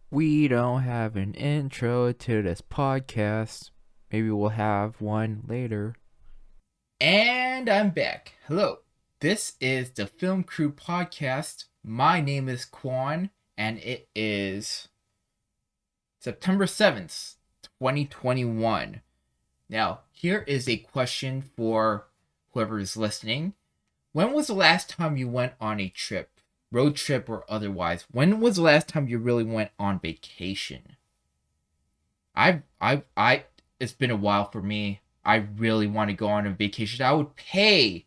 We don't have an intro to this podcast. Maybe we'll have one later. And I'm back. Hello. This is the Film Crew Podcast. My name is Quan, and it is September 7th, 2021. Now, here is a question for whoever is listening. When was the last time you went on a trip, road trip or otherwise? When was the last time you really went on vacation? I it's been a while for me. I really want to go on a vacation. I would pay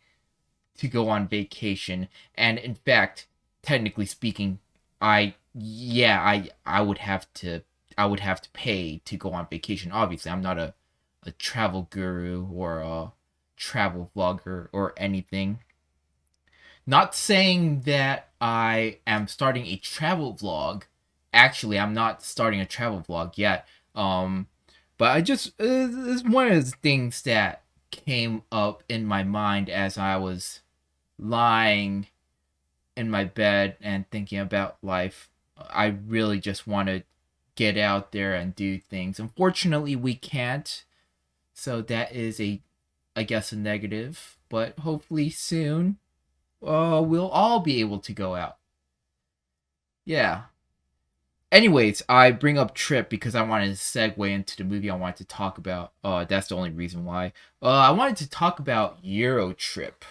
to go on vacation. And in fact, technically speaking, I would have to pay to go on vacation. Obviously, I'm not a travel guru or a travel vlogger or anything. Not saying that I am starting a travel vlog. Actually, I'm not starting a travel vlog yet. But I just it's one of those things that came up in my mind as I was lying in my bed and thinking about life. I really just want to get out there and do things. Unfortunately, we can't. So that is I guess a negative, but hopefully soon we'll all be able to go out. Yeah. Anyways, I bring up Trip because I wanted to segue into the movie I wanted to talk about. That's the only reason why. I wanted to talk about Eurotrip.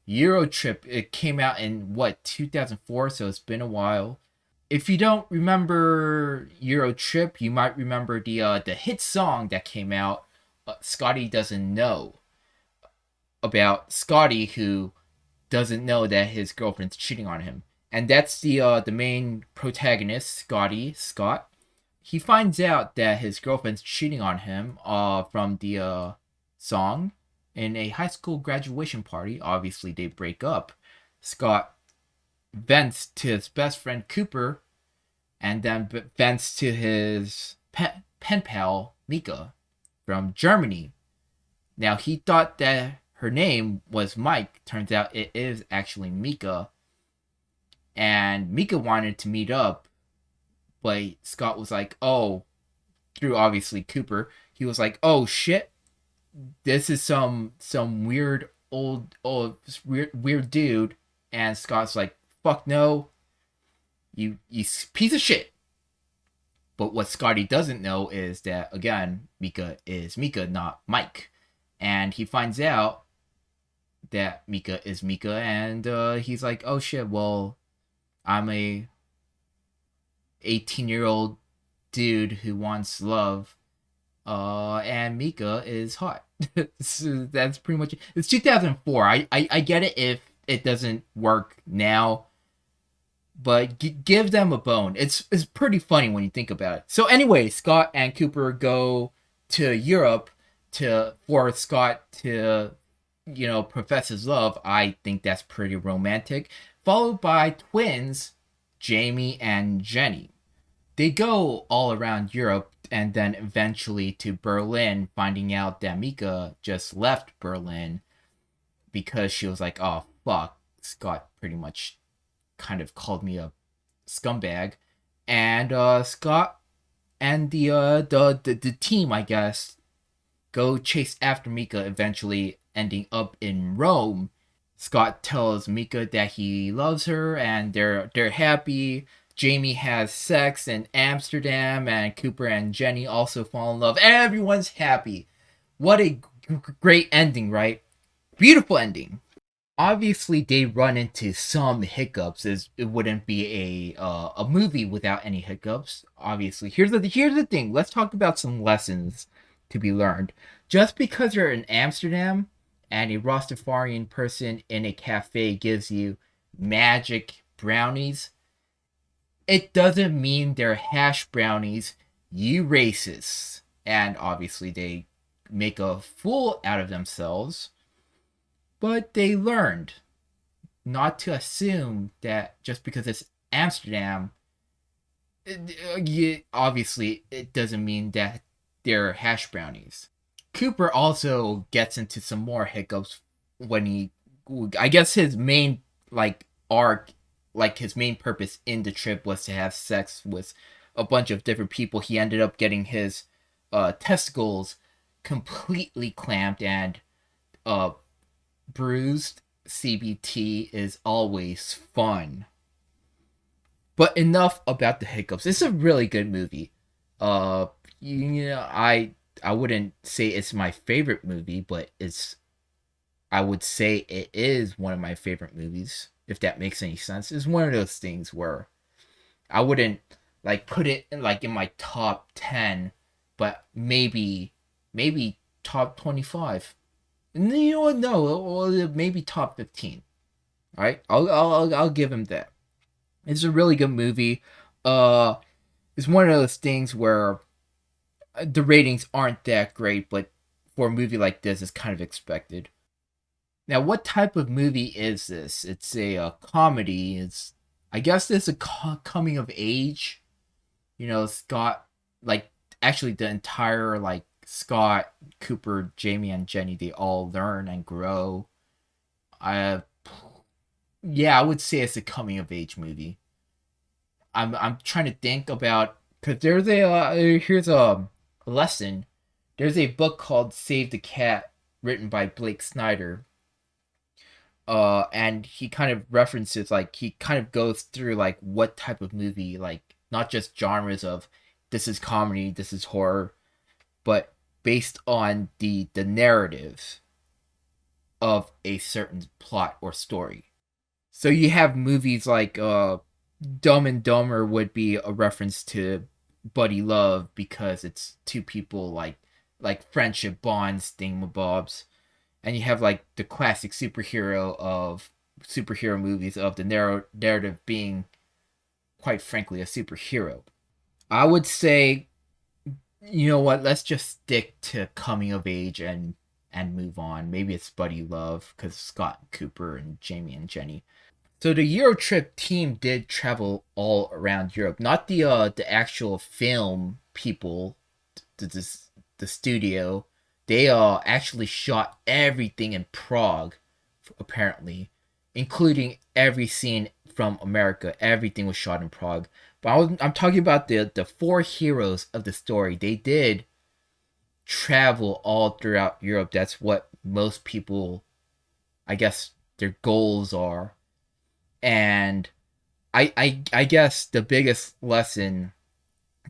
Eurotrip, it came out in what, 2004, so it's been a while. If you don't remember Eurotrip, you might remember the hit song that came out, Scotty Doesn't Know, about Scotty who doesn't know that his girlfriend's cheating on him. And that's the main protagonist, Scott. He finds out that his girlfriend's cheating on him from the song in a high school graduation party. Obviously, they break up. Scott vents to his best friend Cooper, and then vents to his pen pal Mika from Germany. Now, he thought that her name was Mike. Turns out it is actually Mika. And Mika wanted to meet up, but Scott was like, oh, through obviously Cooper, he was like, oh shit, this is some weird weird dude. And Scott's like, fuck no, you piece of shit. But what Scotty doesn't know is that, again, Mika is Mika, not Mike. And he finds out that Mika is Mika, and he's like, oh shit, well, I'm a 18-year-old dude who wants love, and Mika is hot. So that's pretty much it. It's 2004. I get it if it doesn't work now, but give them a bone. It's pretty funny when you think about it. So anyway, Scott and Cooper go to Europe to for Scott to profess his love. I think that's pretty romantic. Followed by twins, Jamie and Jenny. They go all around Europe and then eventually to Berlin, finding out that Mika just left Berlin because she was like, oh, fuck, Scott pretty much kind of called me a scumbag. And Scott and the team, I guess, go chase after Mika, eventually ending up in Rome. Scott tells Mika that he loves her and they're happy. Jamie has sex in Amsterdam, and Cooper and Jenny also fall in love. Everyone's happy. What a great ending, right? Beautiful ending. Obviously, they run into some hiccups, as it wouldn't be a movie without any hiccups. Obviously, here's the thing. Let's talk about some lessons to be learned. Just because you're in Amsterdam and a Rastafarian person in a cafe gives you magic brownies, it doesn't mean they're hash brownies, you racists. And obviously, they make a fool out of themselves, but they learned not to assume that just because it's Amsterdam, obviously, it doesn't mean that they're hash brownies. Cooper also gets into some more hiccups when I guess his main arc, his main purpose in the trip was to have sex with a bunch of different people. He ended up getting his testicles completely clamped and uh, bruised. CBT is always fun. But enough about the hiccups. It's a really good movie. Uh, I wouldn't say it's my favorite movie, but I would say it is one of my favorite movies. If that makes any sense, it's one of those things where I wouldn't like put it in, like in my top 10, but maybe top 25. You know what? No, maybe top 15. All right, I'll give him that. It's a really good movie. Uh, it's one of those things where the ratings aren't that great, but for a movie like this, it's kind of expected. Now, what type of movie is this? It's a comedy. I guess it's a coming of age. Scott, like, actually the entire, like, Scott, Cooper, Jamie, and Jenny, they all learn and grow. I Yeah, I would say it's a coming of age movie. I'm trying to think about, because there's here's a lesson. There's a book called Save the Cat, written by Blake Snyder. And he kind of references, like, he kind of goes through, like, what type of movie, like, not just genres of this is comedy, this is horror, but based on the narrative of a certain plot or story. So you have movies like Dumb and Dumber would be a reference to buddy love because it's two people, like friendship bonds, thingamabobs. And you have, like, the classic superhero movies of the narrative being, quite frankly, a superhero. I would say, you know what? Let's just stick to coming of age and move on. Maybe it's buddy love because Scott Cooper and Jamie and Jenny. So the Eurotrip team did travel all around Europe, not the actual film people, the the studio. They actually shot everything in Prague, apparently, including every scene from America. Everything was shot in Prague. But I'm talking about the four heroes of the story. They did travel all throughout Europe. That's what most people, I guess, their goals are. And I guess the biggest lesson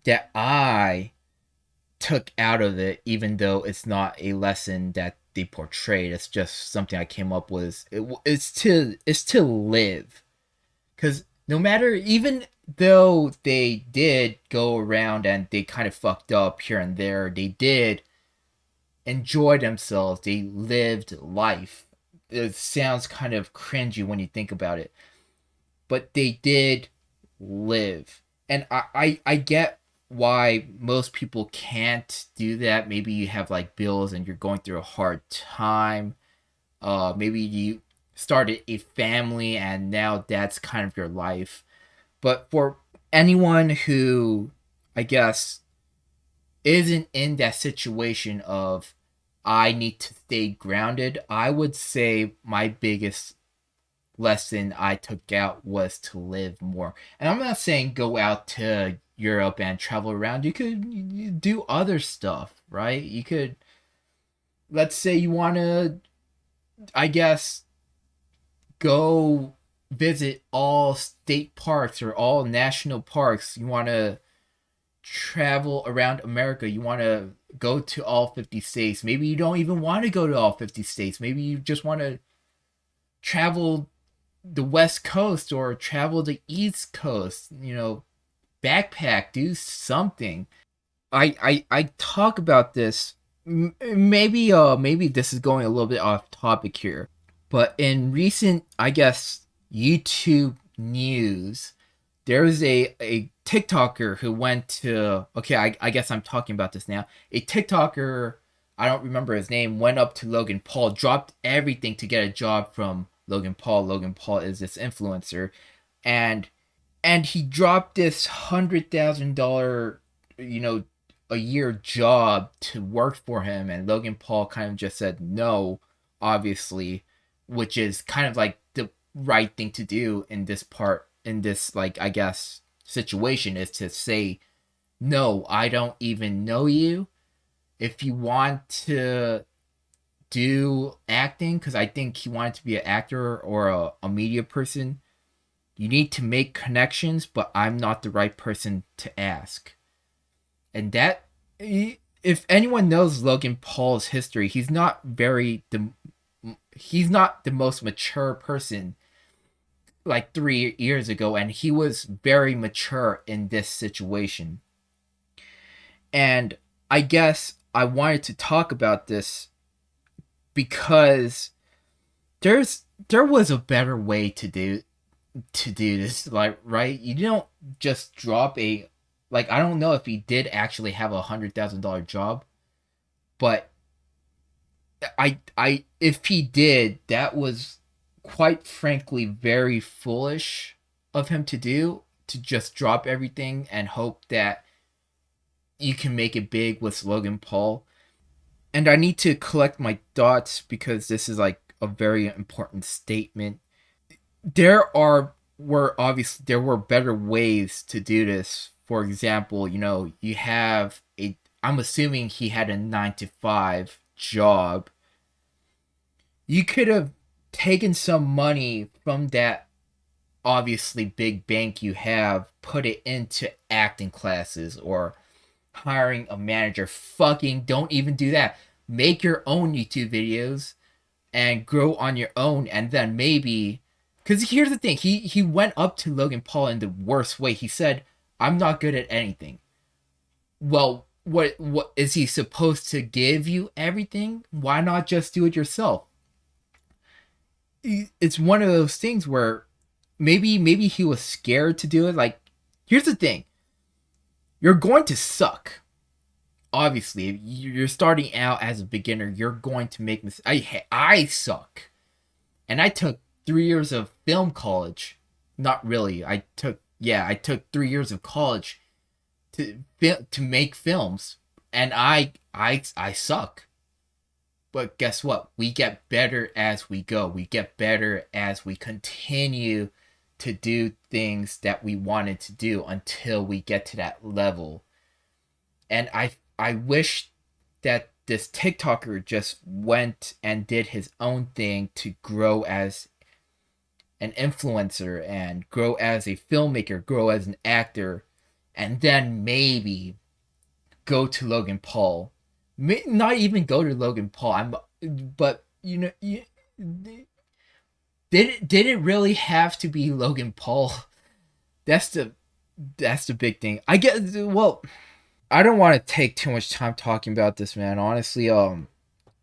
that I took out of it, even though it's not a lesson that they portrayed, it's just something I came up with. It's to live, because no matter, even though they did go around and they kind of fucked up here and there, they did enjoy themselves. They lived life. It sounds kind of cringy when you think about it, but they did live. And I get why most people can't do that. Maybe you have, like, bills and you're going through a hard time. Maybe you started a family and now that's kind of your life. But for anyone who, I guess, isn't in that situation of I need to stay grounded, I would say my biggest lesson I took out was to live more. And I'm not saying go out to Europe and travel around. You could do other stuff, right? You could, let's say you want to, I guess, go visit all state parks or all national parks. You want to travel around America. You want to go to all 50 states. Maybe you don't even want to go to all 50 states. Maybe you just want to travel the West Coast or travel the East Coast, backpack, do something. I talk about this. Maybe this is going a little bit off topic here, but in recent, I guess, YouTube news, there's a TikToker who went to, okay, I guess I'm talking about this now. A TikToker, I don't remember his name, went up to Logan Paul, dropped everything to get a job from Logan Paul. Logan Paul is this influencer, and he dropped this $100,000, a year job to work for him, and Logan Paul kind of just said no, obviously, which is kind of like the right thing to do in this, like, I guess, situation, is to say no, I don't even know you. If you want to do acting, because I think he wanted to be an actor or a media person, you need to make connections, but I'm not the right person to ask. And that, if anyone knows Logan Paul's history, he's not the most mature person like 3 years ago, and he was very mature in this situation. And I guess I wanted to talk about this because there was a better way to do this, like, right? You don't just drop a, like, I don't know if he did actually have $100,000 job, but I if he did, that was quite frankly very foolish of him to do, to just drop everything and hope that you can make it big with Logan Paul. And I need to collect my thoughts because this is like a very important statement. There were better ways to do this. For example, you have a, I'm assuming he had a 9 to 5 job. You could have taken some money from that obviously big bank you have, put it into acting classes or hiring a manager. Fucking don't even do that. Make your own YouTube videos and grow on your own, and then maybe, because here's the thing, he went up to Logan Paul in the worst way. He said, "I'm not good at anything." Well, what is he supposed to give you everything? Why not just do it yourself? It's one of those things where maybe he was scared to do it. Like, here's the thing, you're going to suck. Obviously, if you're starting out as a beginner, you're going to make mistakes. I suck, and I took 3 years of film college. Not really. I took 3 years of college to make films, and I suck. But guess what? We get better as we go. We get better as we continue to do things that we wanted to do until we get to that level. And I wish that this TikToker just went and did his own thing to grow as an influencer and grow as a filmmaker, grow as an actor, and then maybe go to Logan Paul. Not even go to Logan Paul. But did it really have to be Logan Paul? That's the that's the big thing. I guess. Well, I don't want to take too much time talking about this, man. Honestly,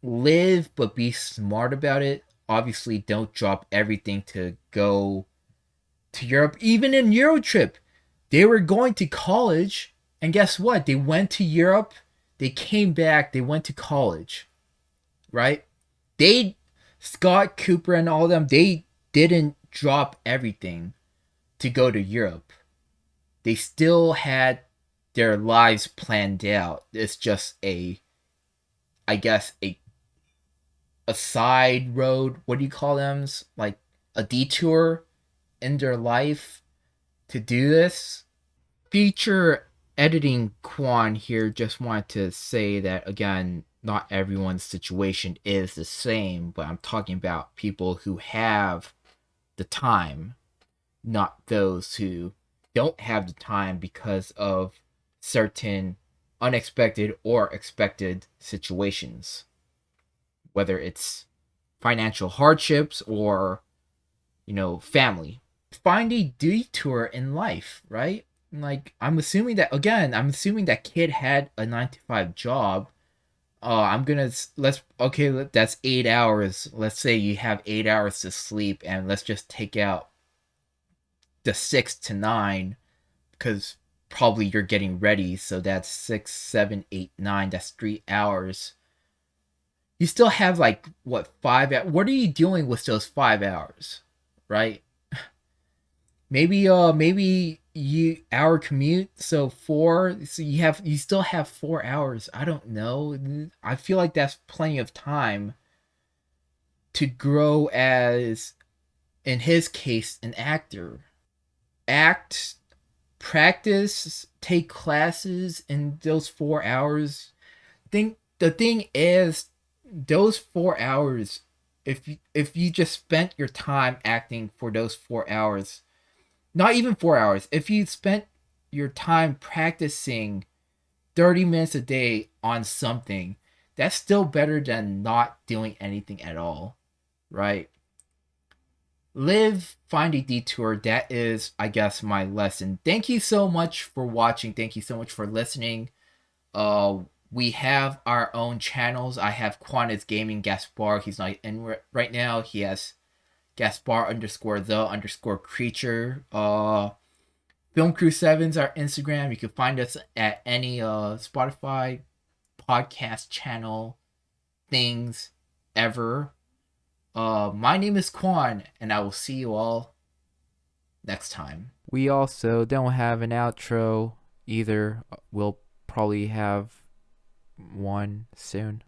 live but be smart about it. Obviously, don't drop everything to go to Europe. Even in Eurotrip, they were going to college, and guess what? They went to Europe, they came back, they went to college, right? They, Scott Cooper and all of them, they didn't drop everything to go to Europe. They still had their lives planned out. It's just I guess a side road. What do you call them? Like a detour in their life to do this. Feature editing Quan here just wanted to say that again, not everyone's situation is the same, but I'm talking about people who have the time, not those who don't have the time because of certain unexpected or expected situations, whether it's financial hardships or, family. Find a detour in life, right? Like, I'm assuming that kid had a 9 to 5 job. I'm gonna let's okay. That's 8 hours. Let's say you have 8 hours to sleep, and let's just take out the 6 to 9 because probably you're getting ready. So that's 6, 7, 8, 9. That's 3 hours. You still have like what 5 hours? What are you doing with those 5 hours, right? Maybe you hour commute, so four. So you still have 4 hours. I don't know. I feel like that's plenty of time to grow as, in his case, an actor. Act practice, take classes in those 4 hours. Think the thing is, those 4 hours, if you just spent your time acting for those 4 hours, not even 4 hours, if you spent your time practicing 30 minutes a day on something, that's still better than not doing anything at all, right? Live, find a detour. That is, I guess, my lesson. Thank you so much for watching. Thank you so much for listening. Uh, we have our own channels. I have Quanta's Gaming Gaspar. He's not in right now. He has Gaspar underscore the underscore creature. Film Crew Sevens our Instagram. You can find us at any Spotify podcast channel things ever. My name is Quan, and I will see you all next time. We also don't have an outro either. We'll probably have one soon.